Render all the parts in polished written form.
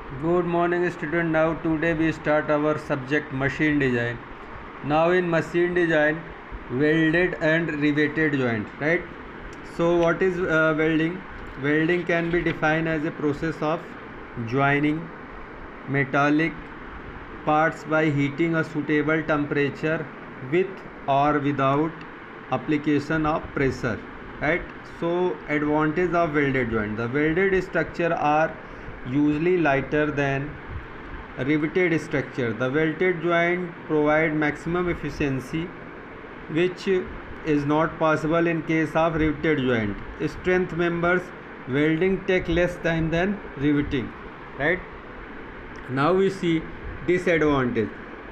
Good morning, student. Now today we start our subject machine design. Now in machine design, welded and riveted joint, right? So what is welding? Welding can be defined as a process of joining metallic parts by heating a suitable temperature with or without application of pressure, right? So advantage of welded joint: the welded structure are usually lighter than riveted structure. The welded joint provide maximum efficiency, which is not possible in case of riveted joint. Strength members: welding take less time than riveting, right? Now we see disadvantage: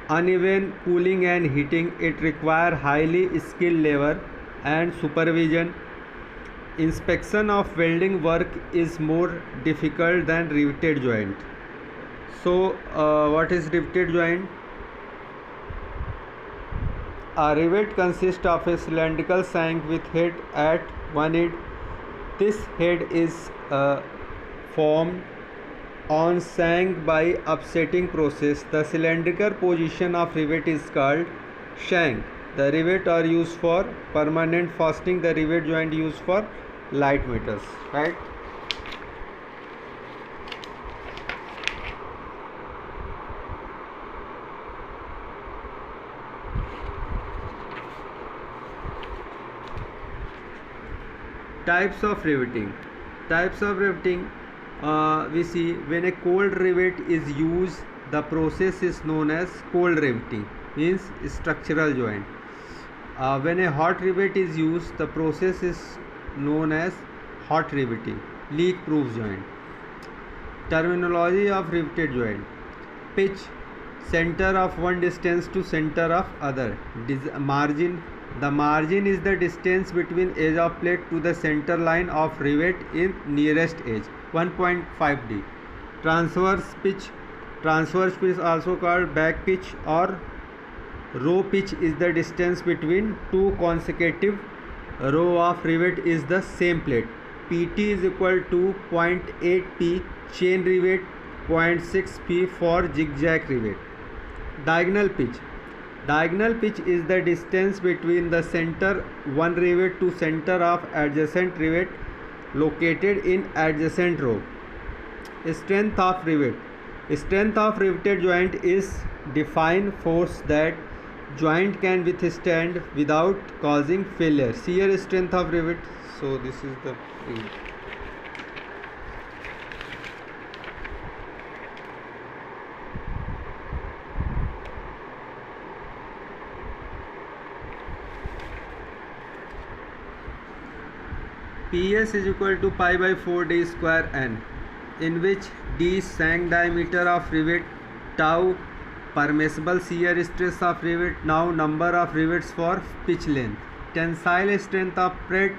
uneven cooling and heating. It require highly skilled labor and supervision. Inspection of welding work is more difficult than riveted joint. So what is riveted joint? A rivet consists of a cylindrical shank with head at one end. This head is formed on shank by upsetting process. The cylindrical position of rivet is called shank. The rivet are used for permanent fastening. The rivet joint used for light metals, right? Types of riveting. We see when a cold rivet is used, the process is known as cold riveting, means structural joint. When a hot rivet is used, the process is known as hot riveting, leak proof joint. Terminology of riveted joint: pitch, center of one distance to center of other. Margin, the margin is the distance between edge of plate to the center line of rivet in nearest edge, 1.5 d. Transverse pitch, also called back pitch or row pitch, is the distance between two consecutive row of rivet is the same plate. PT is equal to 0.8 p chain rivet, 0.6 p for zigzag rivet. Diagonal pitch is the distance between the center one rivet to center of adjacent rivet located in adjacent row. Strength of riveted joint is defined force that joint can withstand without causing failure. Shear strength of rivet. So this is the PS is equal to pi by 4 d square n, in which d shank diameter of rivet, tau permissible shear stress of rivet, now number of rivets for pitch length. Tensile strength of plate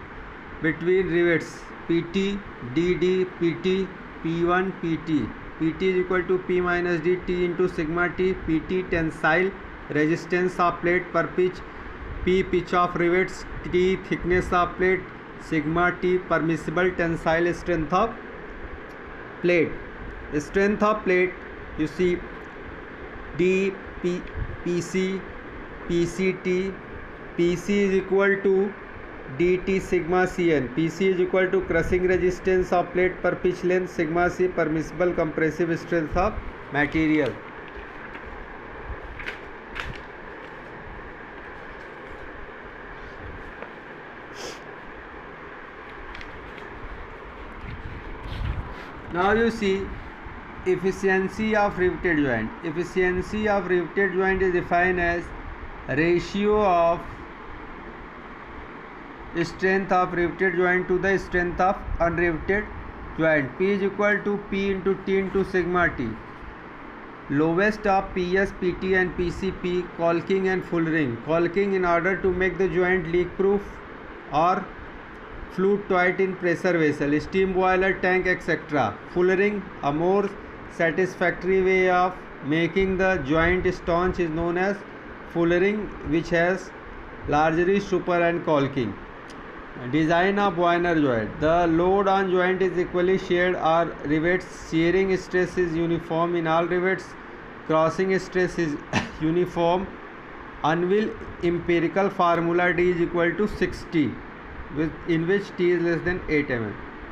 between rivets: PT, DD, PT, P1, PT. PT is equal to P minus D T into sigma T. PT tensile resistance of plate per pitch. P pitch of rivets. T thickness of plate. Sigma T permissible tensile strength of plate. Strength of plate, you see D P, PC, PCT. PC is equal to dt sigma Cn. PC is equal to crushing resistance of plate per pitch length. Sigma C permissible compressive strength of material. Now you see efficiency of riveted joint. Efficiency of riveted joint is defined as ratio of strength of riveted joint to the strength of unriveted joint. P is equal to P into T into sigma T. Lowest of PS, PT and PCP: caulking and fullering. Caulking in order to make the joint leak proof or fluid tight in pressure vessel, steam boiler, tank, etc. Fullering, a more satisfactory way of making the joint staunch, is known as fullering, which has largely super and caulking. Design of Weiner joint. The load on joint is equally shared or rivets. Shearing stress is uniform in all rivets. Crossing stress is uniform. Anvil empirical formula D is equal to 60, in which T is less than 8 mm.